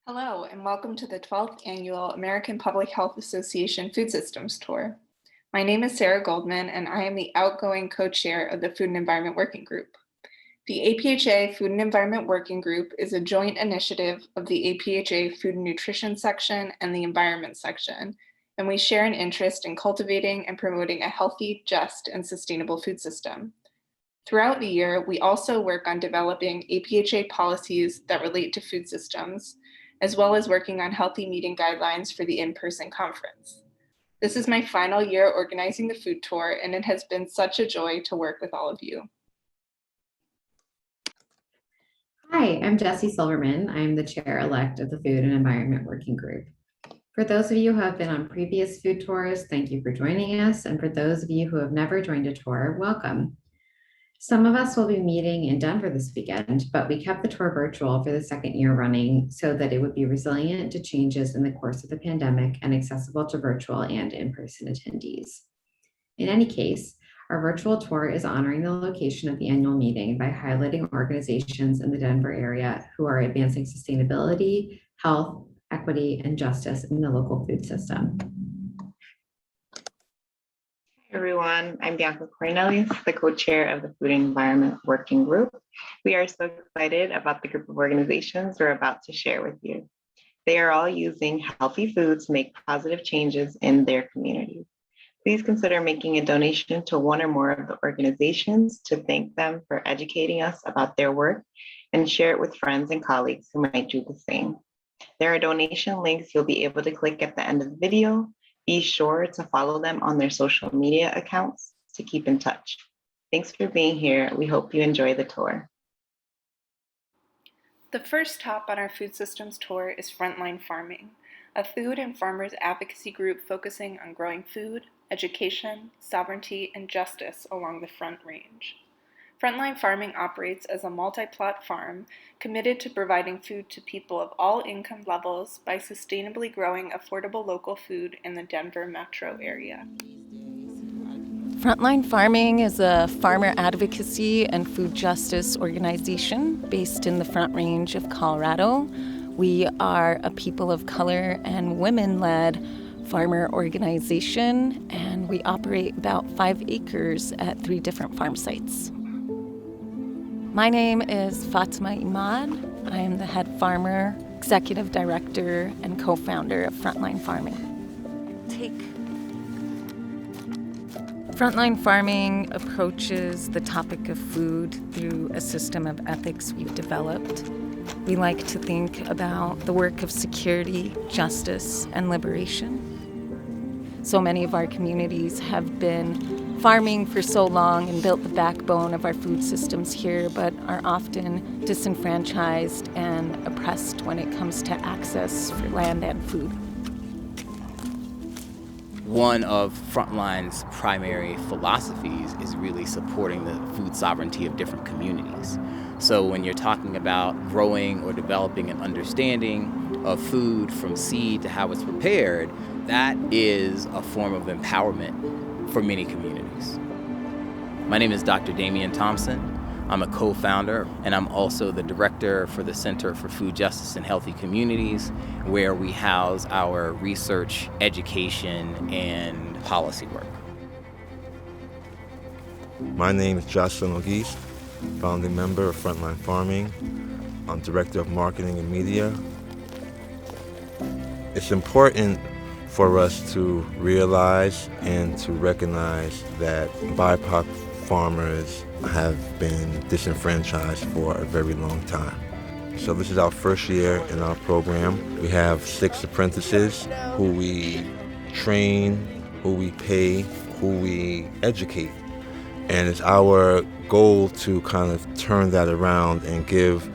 Hello, and welcome to the 12th Annual American Public Health Association Food Systems Tour. My name is Sarah Goldman, and I am the outgoing co-chair of the Food and Environment Working Group. The APHA Food and Environment Working Group is a joint initiative of the APHA Food and Nutrition section and the Environment section, and we share an interest in cultivating and promoting a healthy, just, and sustainable food system. Throughout the year, we also work on developing APHA policies that relate to food systems, as well as working on healthy meeting guidelines for the in-person conference. This is my final year organizing the food tour, and it has been such a joy to work with all of you. Hi, I'm Jessi Silverman. I'm the chair-elect of the Food and Environment Working Group. For those of you who have been on previous food tours, thank you for joining us. And for those of you who have never joined a tour, welcome. Some of us will be meeting in Denver this weekend, but we kept the tour virtual for the second year running so that it would be resilient to changes in the course of the pandemic and accessible to virtual and in-person attendees. In any case, our virtual tour is honoring the location of the annual meeting by highlighting organizations in the Denver area who are advancing sustainability, health, equity, and justice in the local food system. Hey everyone, I'm Bianca Cornelius, the co-chair of the Food and Environment Working Group. We are so excited about the group of organizations we're about to share with you. They are all using healthy foods to make positive changes in their communities. Please consider making a donation to one or more of the organizations to thank them for educating us about their work and share it with friends and colleagues who might do the same. There are donation links you'll be able to click at the end of the video. Be sure to follow them on their social media accounts to keep in touch. Thanks for being here. We hope you enjoy the tour. The first stop on our food systems tour is Frontline Farming, a food and farmers advocacy group focusing on growing food, education, sovereignty, and justice along the Front Range. Frontline Farming operates as a multi-plot farm committed to providing food to people of all income levels by sustainably growing affordable local food in the Denver metro area. Frontline Farming is a farmer advocacy and food justice organization based in the Front Range of Colorado. We are a people of color and women-led farmer organization, and we operate about 5 acres at 3 different farm sites. My name is Fatima Imad. I am the head farmer, executive director, and co-founder of Frontline Farming. Frontline Farming approaches the topic of food through a system of ethics we've developed. We like to think about the work of security, justice, and liberation. So many of our communities have been farming for so long and built the backbone of our food systems here, but are often disenfranchised and oppressed when it comes to access for land and food. One of Frontline's primary philosophies is really supporting the food sovereignty of different communities. So when you're talking about growing or developing an understanding of food from seed to how it's prepared, that is a form of empowerment for many communities. My name is Dr. Damian Thompson. I'm a co-founder, and I'm also the director for the Center for Food Justice and Healthy Communities, where we house our research, education, and policy work. My name is Jocelyn Ogis, founding member of Frontline Farming. I'm director of marketing and media. It's important for us to realize and to recognize that BIPOC farmers have been disenfranchised for a very long time. So this is our first year in our program. We have 6 apprentices who we train, who we pay, who we educate. And it's our goal to kind of turn that around and give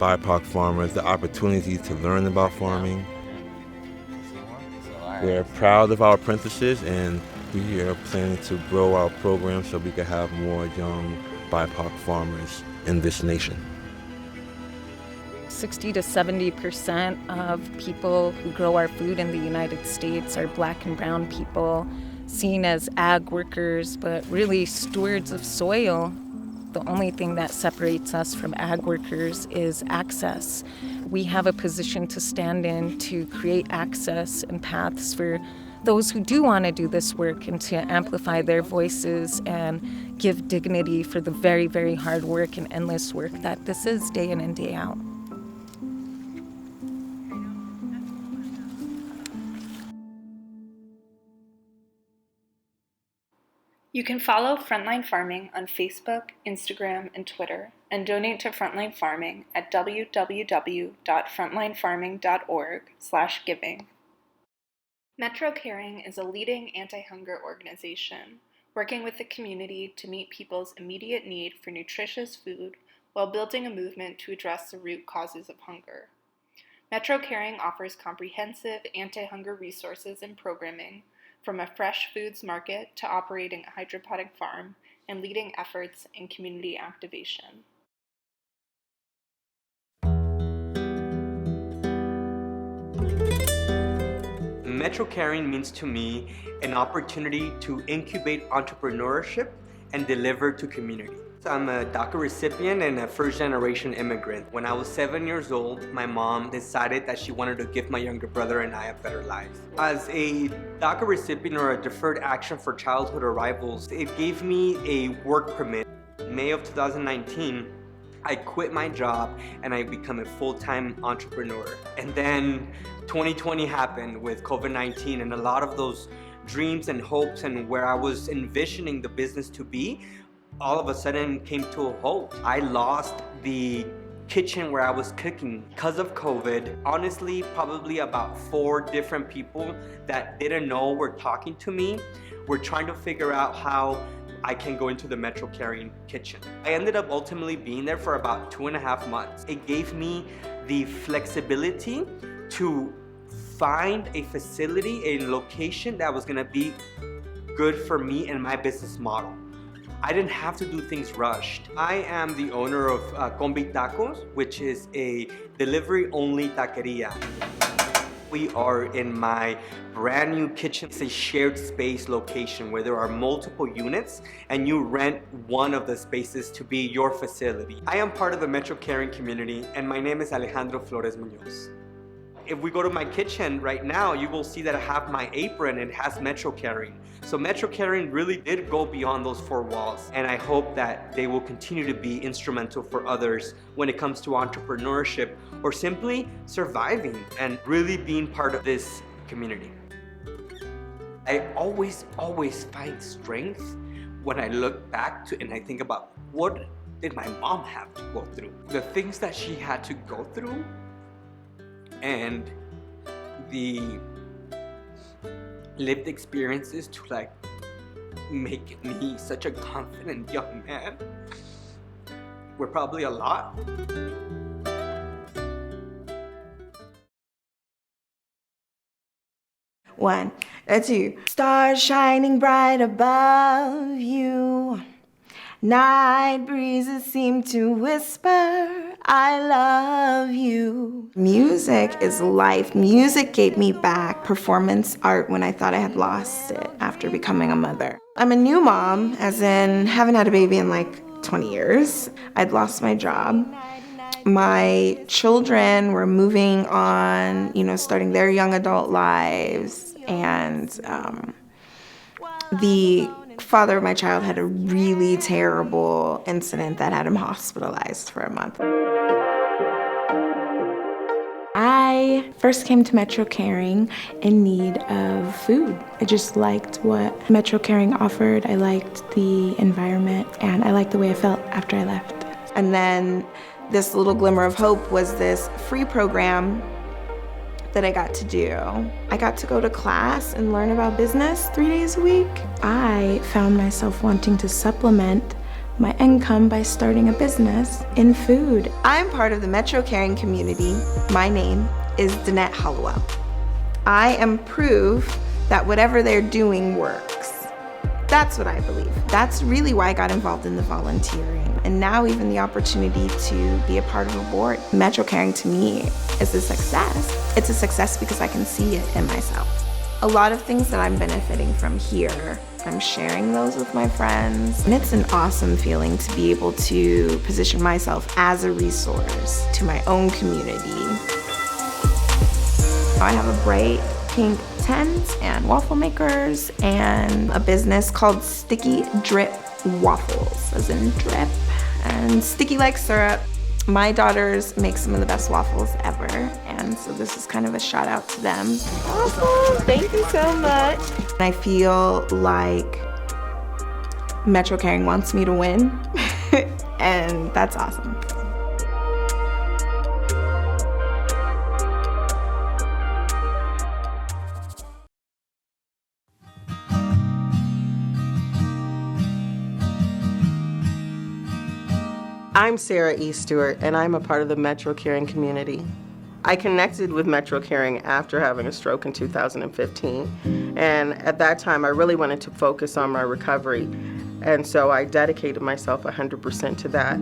BIPOC farmers the opportunity to learn about farming. We're proud of our apprentices, and we are planning to grow our program so we can have more young BIPOC farmers in this nation. 60 to 70% of people who grow our food in the United States are Black and brown people, seen as ag workers, but really stewards of soil. The only thing that separates us from ag workers is access. We have a position to stand in to create access and paths for those who do want to do this work and to amplify their voices and give dignity for the very, very hard work and endless work that this is day in and day out. You can follow Frontline Farming on Facebook, Instagram, and Twitter, and donate to Frontline Farming at www.frontlinefarming.org/giving. Metro Caring is a leading anti-hunger organization, working with the community to meet people's immediate need for nutritious food while building a movement to address the root causes of hunger. Metro Caring offers comprehensive anti-hunger resources and programming, from a fresh foods market to operating a hydroponic farm and leading efforts in community activation. Metro Caring means to me an opportunity to incubate entrepreneurship and deliver to community. I'm a DACA recipient and a first-generation immigrant. When I was 7 years old, my mom decided that she wanted to give my younger brother and I a better life. As a DACA recipient, or a Deferred Action for Childhood Arrivals, it gave me a work permit. In May of 2019, I quit my job and I became a full-time entrepreneur. And then 2020 happened with COVID-19, and a lot of those dreams and hopes and where I was envisioning the business to be all of a sudden came to a halt. I lost the kitchen where I was cooking because of COVID. Honestly, probably about 4 different people that didn't know were talking to me. Were trying to figure out how I can go into the Metro Caring kitchen. I ended up ultimately being there for about 2.5 months. It gave me the flexibility to find a facility, a location that was gonna be good for me and my business model. I didn't have to do things rushed. I am the owner of Combi Tacos, which is a delivery-only taqueria. We are in my brand new kitchen. It's a shared space location where there are multiple units and you rent one of the spaces to be your facility. I am part of the Metro Caring community and my name is Alejandro Flores Munoz. If we go to my kitchen right now, you will see that I have my apron and it has Metro Caring. So Metro Caring really did go beyond those 4 walls, and I hope that they will continue to be instrumental for others when it comes to entrepreneurship or simply surviving and really being part of this community. I always find strength when I look back to and I think about what did my mom have to go through? The things that she had to go through and the lived experiences to like make me such a confident young man were probably a lot. One, two. Stars shining bright above you. Night breezes seem to whisper, I love you. Music is life. Music gave me back performance art when I thought I had lost it after becoming a mother. I'm a new mom, as in haven't had a baby in like 20 years. I'd lost my job. My children were moving on, starting their young adult lives, and the father of my child had a really terrible incident that had him hospitalized for a month. I first came to Metro Caring in need of food. I just liked what Metro Caring offered. I liked the environment, and I liked the way I felt after I left. And then this little glimmer of hope was this free program that I got to do. I got to go to class and learn about business 3 days a week. I found myself wanting to supplement my income by starting a business in food. I'm part of the Metro Caring community. My name is Danette Hollowell. I am proof that whatever they're doing works. That's what I believe. That's really why I got involved in the volunteering. And now even the opportunity to be a part of a board. Metro Caring to me is a success. It's a success because I can see it in myself. A lot of things that I'm benefiting from here I'm sharing those with my friends. And it's an awesome feeling to be able to position myself as a resource to my own community. I have a bright pink tent and waffle makers and a business called Sticky Drip Waffles, as in drip, and sticky like syrup. My daughters make some of the best waffles ever, and so this is kind of a shout out to them. Awesome, thank you so much. I feel like Metro Caring wants me to win, and that's awesome. I'm Sarah E. Stewart, and I'm a part of the Metro Caring community. I connected with Metro Caring after having a stroke in 2015, and at that time I really wanted to focus on my recovery, and so I dedicated myself 100% to that.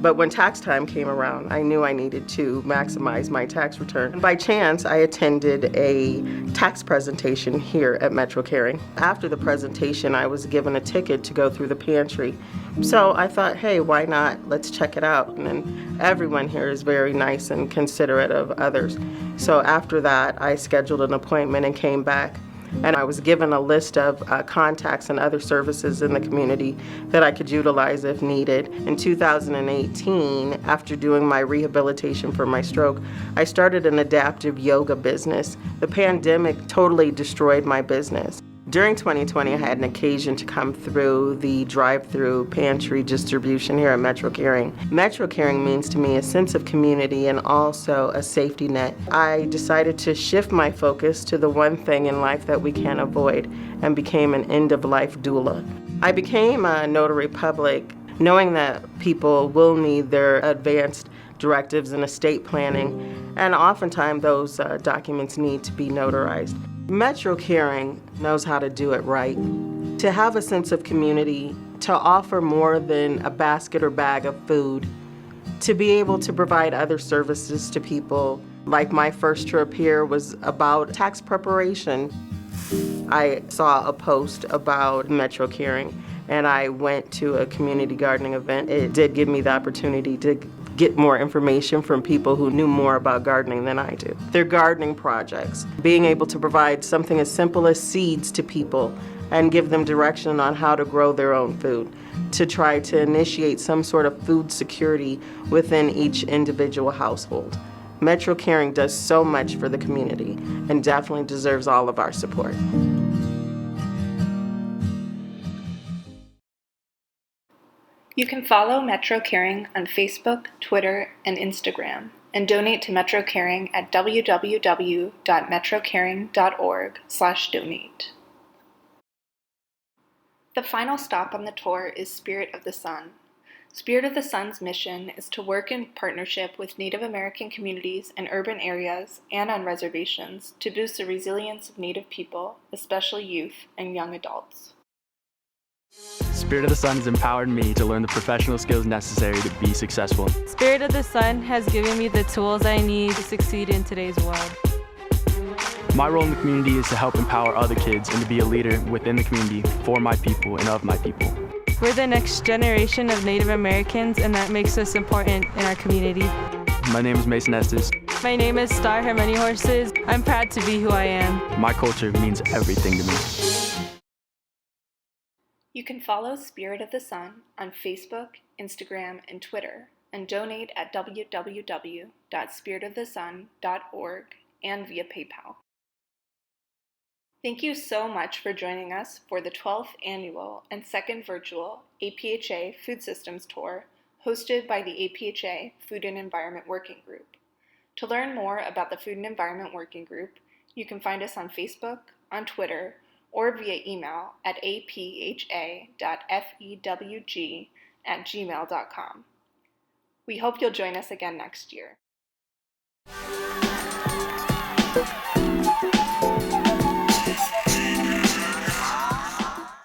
But when tax time came around, I knew I needed to maximize my tax return. And by chance, I attended a tax presentation here at Metro Caring. After the presentation, I was given a ticket to go through the pantry. So I thought, hey, why not? Let's check it out. And then everyone here is very nice and considerate of others. So after that, I scheduled an appointment and came back. And I was given a list of contacts and other services in the community that I could utilize if needed. In 2018, after doing my rehabilitation for my stroke, I started an adaptive yoga business. The pandemic totally destroyed my business. During 2020, I had an occasion to come through the drive-through pantry distribution here at Metro Caring. Metro Caring means to me a sense of community and also a safety net. I decided to shift my focus to the one thing in life that we can't avoid and became an end-of-life doula. I became a notary public knowing that people will need their advanced directives and estate planning, and oftentimes those documents need to be notarized. Metro Caring knows how to do it right. To have a sense of community, to offer more than a basket or bag of food, to be able to provide other services to people. Like my first trip here was about tax preparation. I saw a post about Metro Caring and I went to a community gardening event. It did give me the opportunity to get more information from people who knew more about gardening than I do. Their gardening projects, being able to provide something as simple as seeds to people and give them direction on how to grow their own food, to try to initiate some sort of food security within each individual household. Metro Caring does so much for the community and definitely deserves all of our support. You can follow Metro Caring on Facebook, Twitter, and Instagram, and donate to Metro Caring at www.metrocaring.org/donate. The final stop on the tour is Spirit of the Sun. Spirit of the Sun's mission is to work in partnership with Native American communities in urban areas and on reservations to boost the resilience of Native people, especially youth and young adults. Spirit of the Sun has empowered me to learn the professional skills necessary to be successful. Spirit of the Sun has given me the tools I need to succeed in today's world. My role in the community is to help empower other kids and to be a leader within the community for my people and of my people. We're the next generation of Native Americans, and that makes us important in our community. My name is Mason Estes. My name is Star Hermione Horses. I'm proud to be who I am. My culture means everything to me. You can follow Spirit of the Sun on Facebook, Instagram, and Twitter, and donate at www.spiritofthesun.org and via PayPal. Thank you so much for joining us for the 12th annual and second virtual APHA Food Systems Tour hosted by the APHA Food and Environment Working Group. To learn more about the Food and Environment Working Group, you can find us on Facebook, on Twitter, or via email at apha.fewg@gmail.com. We hope you'll join us again next year.